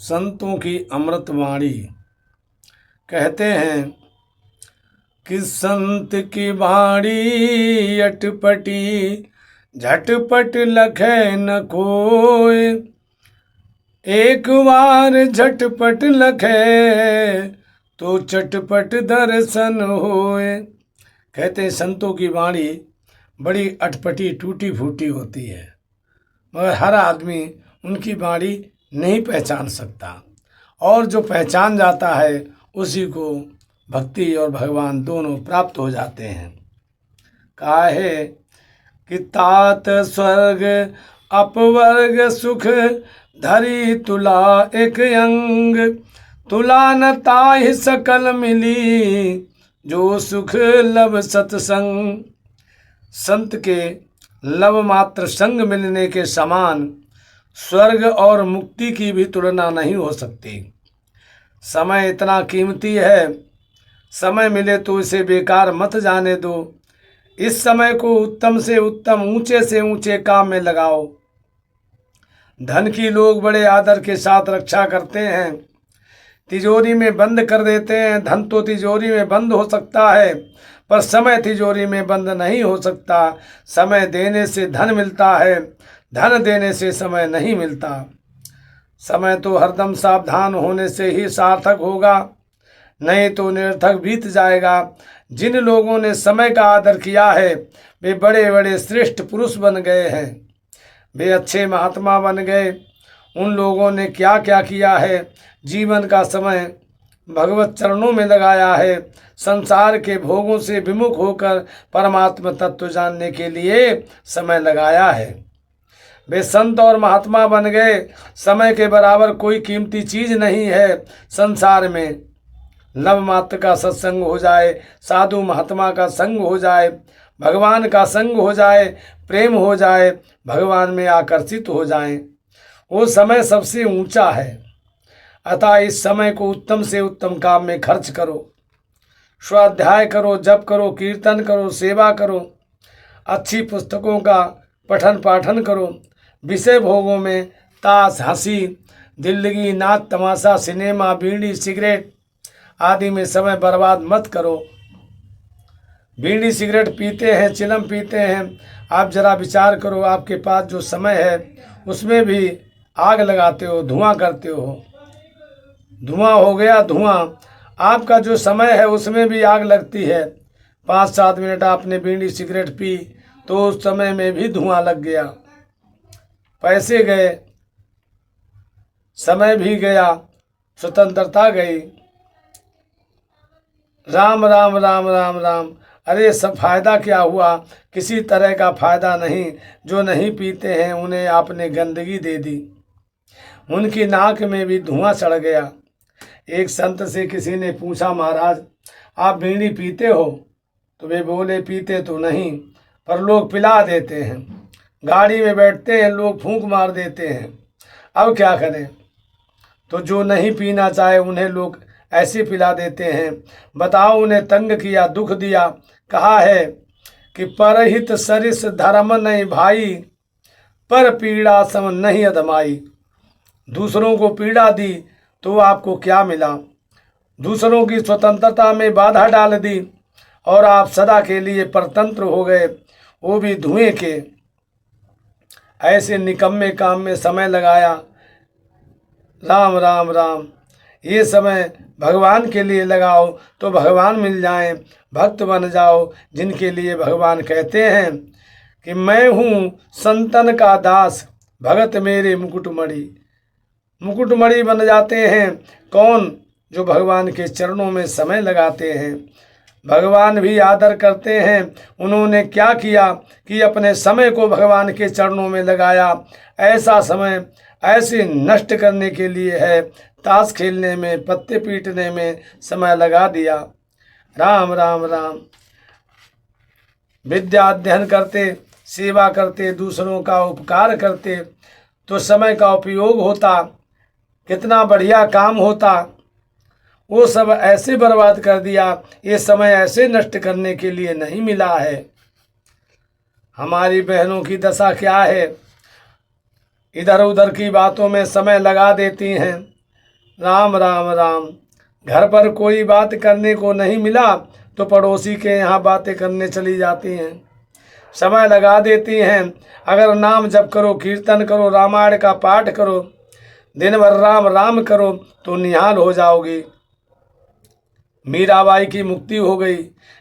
संतों की अमृत वाणी। कहते हैं कि संत की वाणी अटपटी, झटपट लखे न कोय। एक बार झटपट लखे तो चटपट दर्शन होए। कहते हैं संतों की वाणी बड़ी अटपटी टूटी फूटी होती है, मगर हर आदमी उनकी वाणी नहीं पहचान सकता, और जो पहचान जाता है उसी को भक्ति और भगवान दोनों प्राप्त हो जाते हैं। कहा है कि तात स्वर्ग अपवर्ग सुख धरी तुला एक अंग। तुला न ताहि सकल मिली जो सुख लब सत्संग। संत के लव मात्र संग मिलने के समान स्वर्ग और मुक्ति की भी तुलना नहीं हो सकती। समय इतना कीमती है, समय मिले तो इसे बेकार मत जाने दो। इस समय को उत्तम से उत्तम, ऊंचे से ऊंचे काम में लगाओ। धन की लोग बड़े आदर के साथ रक्षा करते हैं, तिजोरी में बंद कर देते हैं। धन तो तिजोरी में बंद हो सकता है, पर समय तिजोरी में बंद नहीं हो सकता। समय देने से धन मिलता है, धन देने से समय नहीं मिलता। समय तो हरदम सावधान होने से ही सार्थक होगा, नहीं तो निरर्थक बीत जाएगा। जिन लोगों ने समय का आदर किया है वे बड़े बड़े श्रेष्ठ पुरुष बन गए हैं, वे अच्छे महात्मा बन गए। उन लोगों ने क्या क्या किया है, जीवन का समय भगवत चरणों में लगाया है। संसार के भोगों से विमुख होकर परमात्मा तत्व जानने के लिए समय लगाया है। वे संत और महात्मा बन गए। समय के बराबर कोई कीमती चीज नहीं है संसार में। लव मात्र का सत्संग हो जाए, साधु महात्मा का संग हो जाए, भगवान का संग हो जाए, प्रेम हो जाए, भगवान में आकर्षित हो जाएं, वो समय सबसे ऊंचा है। अतः इस समय को उत्तम से उत्तम काम में खर्च करो। स्वाध्याय करो, जप करो, कीर्तन करो, सेवा करो, अच्छी पुस्तकों का पठन पाठन करो। विषय भोगों में ताश, हंसी, दिल्लगी, नाच तमाशा, सिनेमा, बीड़ी, सिगरेट आदि में समय बर्बाद मत करो। बीड़ी सिगरेट पीते हैं, चिलम पीते हैं, आप जरा विचार करो, आपके पास जो समय है उसमें भी आग लगाते हो, धुआं करते हो। धुआं हो गया, धुआं। आपका जो समय है उसमें भी आग लगती है। 5-7 मिनट आपने बीड़ी सिगरेट पी तो उस समय में भी धुआं लग गया, पैसे गए, समय भी गया, स्वतंत्रता गई। राम राम राम राम राम। अरे सब फायदा क्या हुआ? किसी तरह का फायदा नहीं। जो नहीं पीते हैं उन्हें आपने गंदगी दे दी, उनकी नाक में भी धुआं चढ़ गया। एक संत से किसी ने पूछा, महाराज आप बीड़ी पीते हो? तो वे बोले, पीते तो नहीं, पर लोग पिला देते हैं। गाड़ी में बैठते हैं, लोग फूंक मार देते हैं, अब क्या करें? तो जो नहीं पीना चाहे उन्हें लोग ऐसे पिला देते हैं। बताओ, उन्हें तंग किया, दुख दिया। कहा है कि परहित सरिस धर्म नहीं भाई, पर पीड़ा सम नहीं अधमाई। दूसरों को पीड़ा दी तो आपको क्या मिला? दूसरों की स्वतंत्रता में बाधा डाल दी और आप सदा के लिए परतंत्र हो गए, वो भी धुएं के। ऐसे निकम्मे काम में समय लगाया। राम राम राम। ये समय भगवान के लिए लगाओ तो भगवान मिल जाएं, भक्त बन जाओ, जिनके लिए भगवान कहते हैं कि मैं हूँ संतन का दास, भगत मेरे मुकुटमणि। मुकुटमणि बन जाते हैं कौन? जो भगवान के चरणों में समय लगाते हैं। भगवान भी आदर करते हैं। उन्होंने क्या किया कि अपने समय को भगवान के चरणों में लगाया। ऐसा समय ऐसे नष्ट करने के लिए है, ताश खेलने में, पत्ते पीटने में समय लगा दिया। राम राम राम। विद्या अध्ययन करते, सेवा करते, दूसरों का उपकार करते तो समय का उपयोग होता, कितना बढ़िया काम होता। वो सब ऐसे बर्बाद कर दिया। ये समय ऐसे नष्ट करने के लिए नहीं मिला है। हमारी बहनों की दशा क्या है? इधर उधर की बातों में समय लगा देती हैं, राम राम राम। घर पर कोई बात करने को नहीं मिला तो पड़ोसी के यहाँ बातें करने चली जाती हैं, समय लगा देती हैं। अगर नाम जप करो, कीर्तन करो, रामायण का पाठ करो, दिन भर राम राम करो तो निहाल हो जाओगी। मीराबाई की मुक्ति हो गई।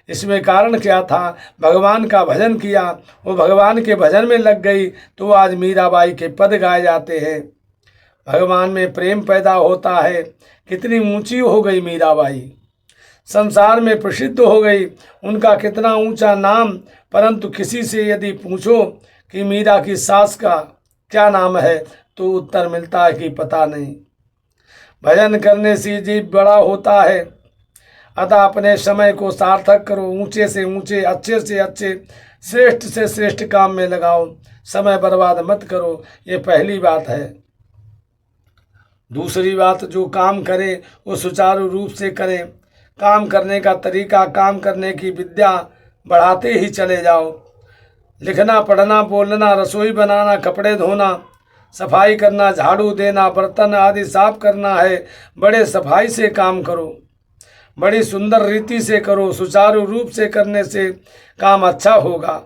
इसमें कारण क्या था? भगवान का भजन किया, वो भगवान के भजन में लग गई तो आज मीराबाई के पद गाए जाते हैं। भगवान में प्रेम पैदा होता है। कितनी ऊंची हो गई मीराबाई, संसार में प्रसिद्ध हो गई। उनका कितना ऊंचा नाम, परंतु किसी से यदि पूछो कि मीरा की सास का क्या नाम है तो उत्तर मिलता है कि पता नहीं। भजन करने से जीव बड़ा होता है। अतः अपने समय को सार्थक करो, ऊंचे से ऊंचे, अच्छे से अच्छे, श्रेष्ठ से श्रेष्ठ काम में लगाओ, समय बर्बाद मत करो। ये पहली बात है। दूसरी बात, जो काम करे वो सुचारू रूप से करें। काम करने का तरीका, काम करने की विद्या बढ़ाते ही चले जाओ। लिखना, पढ़ना, बोलना, रसोई बनाना, कपड़े धोना, सफाई करना, झाड़ू देना, बर्तन आदि साफ करना है, बड़े सफाई से काम करो, बड़ी सुंदर रीति से करो। सुचारू रूप से करने से काम अच्छा होगा।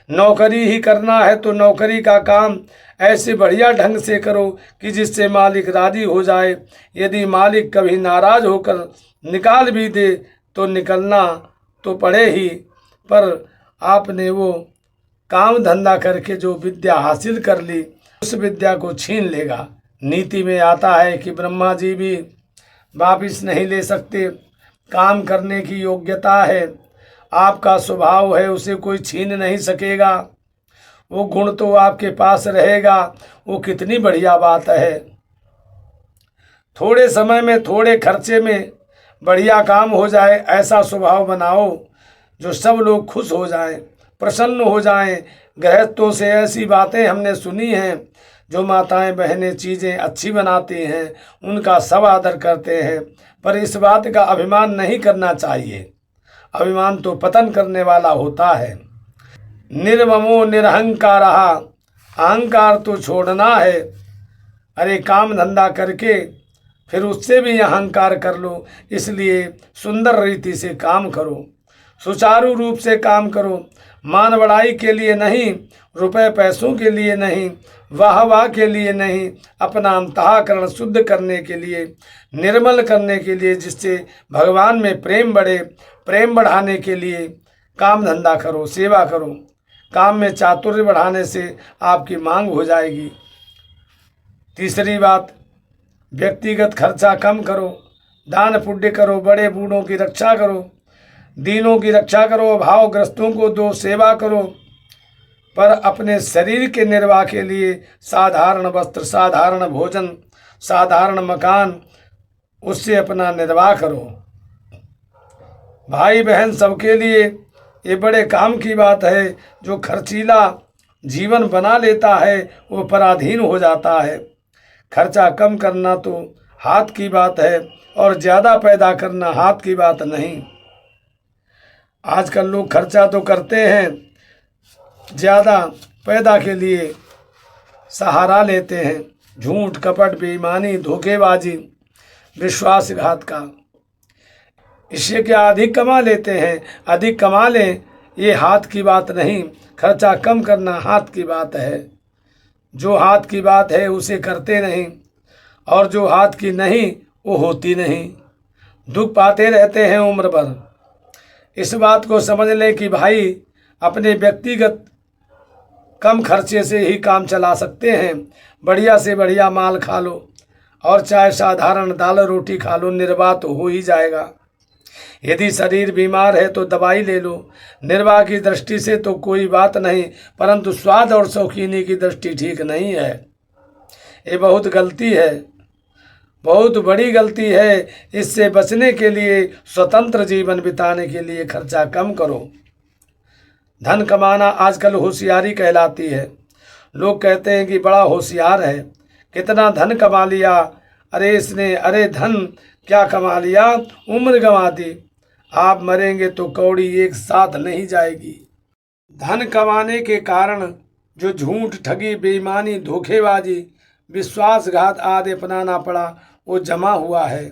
नौकरी ही करना है तो नौकरी का काम ऐसे बढ़िया ढंग से करो कि जिससे मालिक राजी हो जाए। यदि मालिक कभी नाराज होकर निकाल भी दे तो निकलना तो पड़े ही, पर आपने वो काम धंधा करके जो विद्या हासिल कर ली उस विद्या को छीन लेगा। नीति में आता है कि ब्रह्मा जी भी वापिस नहीं ले सकते। काम करने की योग्यता है, आपका स्वभाव है, उसे कोई छीन नहीं सकेगा। वो गुण तो आपके पास रहेगा। वो कितनी बढ़िया बात है। थोड़े समय में, थोड़े खर्चे में बढ़िया काम हो जाए, ऐसा स्वभाव बनाओ जो सब लोग खुश हो जाएं, प्रसन्न हो जाएं। गृहस्थों से ऐसी बातें हमने सुनी हैं, जो माताएं बहनें चीज़ें अच्छी बनाती हैं उनका सब आदर करते हैं, पर इस बात का अभिमान नहीं करना चाहिए। अभिमान तो पतन करने वाला होता है। निर्ममो निरहंकार, अहंकार तो छोड़ना है। अरे काम धंधा करके फिर उससे भी अहंकार कर लो। इसलिए सुंदर रीति से काम करो, सुचारू रूप से काम करो। मान बढ़ाई के लिए नहीं, रुपए पैसों के लिए नहीं, वाह वाह के लिए नहीं, अपना अंतःकरण शुद्ध करने के लिए, निर्मल करने के लिए, जिससे भगवान में प्रेम बढ़े। प्रेम बढ़ाने के लिए काम धंधा करो, सेवा करो। काम में चातुर्य बढ़ाने से आपकी मांग हो जाएगी। तीसरी बात, व्यक्तिगत खर्चा कम करो, दान पुण्य करो, बड़े बूढ़ों की रक्षा करो, दीनों की रक्षा करो, अभावग्रस्तों को दो, सेवा करो। पर अपने शरीर के निर्वाह के लिए साधारण वस्त्र, साधारण भोजन, साधारण मकान, उससे अपना निर्वाह करो। भाई बहन सबके लिए ये बड़े काम की बात है। जो खर्चीला जीवन बना लेता है वो पराधीन हो जाता है। खर्चा कम करना तो हाथ की बात है और ज़्यादा पैदा करना हाथ की बात नहीं। आजकल लोग खर्चा तो करते हैं, ज़्यादा पैदा के लिए सहारा लेते हैं। झूठ, कपट, बेईमानी, धोखेबाजी, विश्वासघात का। इससे क्या अधिक कमा लेते हैं? अधिक कमा लें, ये हाथ की बात नहीं। खर्चा कम करना हाथ की बात है। जो हाथ की बात है उसे करते नहीं, और जो हाथ की नहीं वो होती नहीं। दुख पाते रहते हैं उम्र भर। इस बात को समझ ले कि भाई अपने व्यक्तिगत कम खर्चे से ही काम चला सकते हैं। बढ़िया से बढ़िया माल खा लो और चाहे साधारण दाल रोटी खा लो, निर्वाह तो हो ही जाएगा। यदि शरीर बीमार है तो दवाई ले लो। निर्वाह की दृष्टि से तो कोई बात नहीं, परंतु स्वाद और शौकीनी की दृष्टि ठीक नहीं है। ये बहुत गलती है, बहुत बड़ी गलती है। इससे बचने के लिए, स्वतंत्र जीवन बिताने के लिए खर्चा कम करो। धन कमाना आजकल होशियारी कहलाती है। लोग कहते हैं कि बड़ा होशियार है, कितना धन कमा लिया, अरे इसने, अरे धन क्या कमा लिया, उम्र गंवा दी। आप मरेंगे तो कौड़ी एक साथ नहीं जाएगी। धन कमाने के कारण जो झूठ, ठगी, बेईमानी, धोखेबाजी, विश्वासघात आदि अपनाना पड़ा, वो जमा हुआ है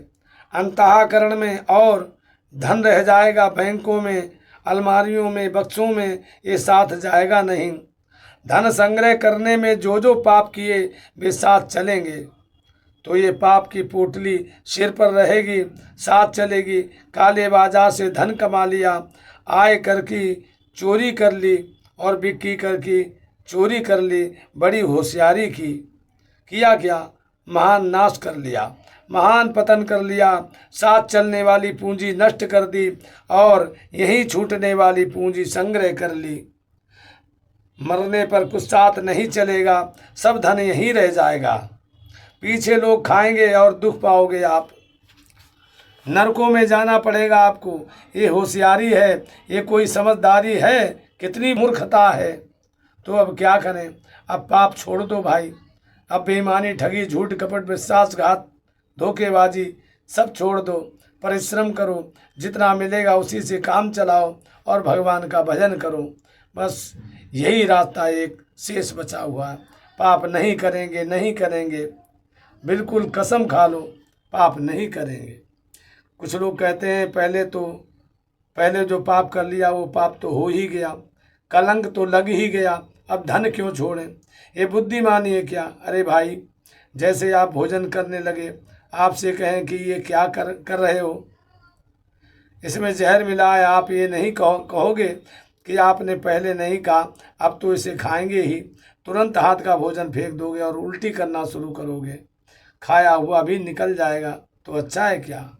अंतःकरण में, और धन रह जाएगा बैंकों में, अलमारियों में, बक्सों में, ये साथ जाएगा नहीं। धन संग्रह करने में जो जो पाप किए वे साथ चलेंगे, तो ये पाप की पोटली सिर पर रहेगी, साथ चलेगी। काले बाजार से धन कमा लिया, आय कर की चोरी कर ली और बिक्री कर की चोरी कर ली, बड़ी होशियारी की। किया क्या? महान नाश कर लिया, महान पतन कर लिया। साथ चलने वाली पूंजी नष्ट कर दी और यहीं छूटने वाली पूंजी संग्रह कर ली। मरने पर कुछ साथ नहीं चलेगा, सब धन यहीं रह जाएगा। पीछे लोग खाएंगे और दुख पाओगे आप, नरकों में जाना पड़ेगा आपको। ये होशियारी है, ये कोई समझदारी है? कितनी मूर्खता है। तो अब क्या करें? अब पाप छोड़ दो भाई। अब बेईमानी, ठगी, झूठ, कपट, विश्वासघात, धोखेबाजी सब छोड़ दो। परिश्रम करो, जितना मिलेगा उसी से काम चलाओ और भगवान का भजन करो। बस यही रास्ता एक शेष बचा हुआ है। पाप नहीं करेंगे, नहीं करेंगे, बिल्कुल कसम खा लो, पाप नहीं करेंगे। कुछ लोग कहते हैं पहले जो पाप कर लिया वो पाप तो हो ही गया, कलंक तो लग ही गया, अब धन क्यों छोड़ें? ये बुद्धिमानी है क्या? अरे भाई, जैसे आप भोजन करने लगे, आपसे कहें कि ये क्या कर रहे हो, इसमें जहर मिला है, आप ये नहीं कहोगे कि आपने पहले नहीं कहा, अब तो इसे खाएंगे ही। तुरंत हाथ का भोजन फेंक दोगे और उल्टी करना शुरू करोगे, खाया हुआ भी निकल जाएगा। तो अच्छा है क्या?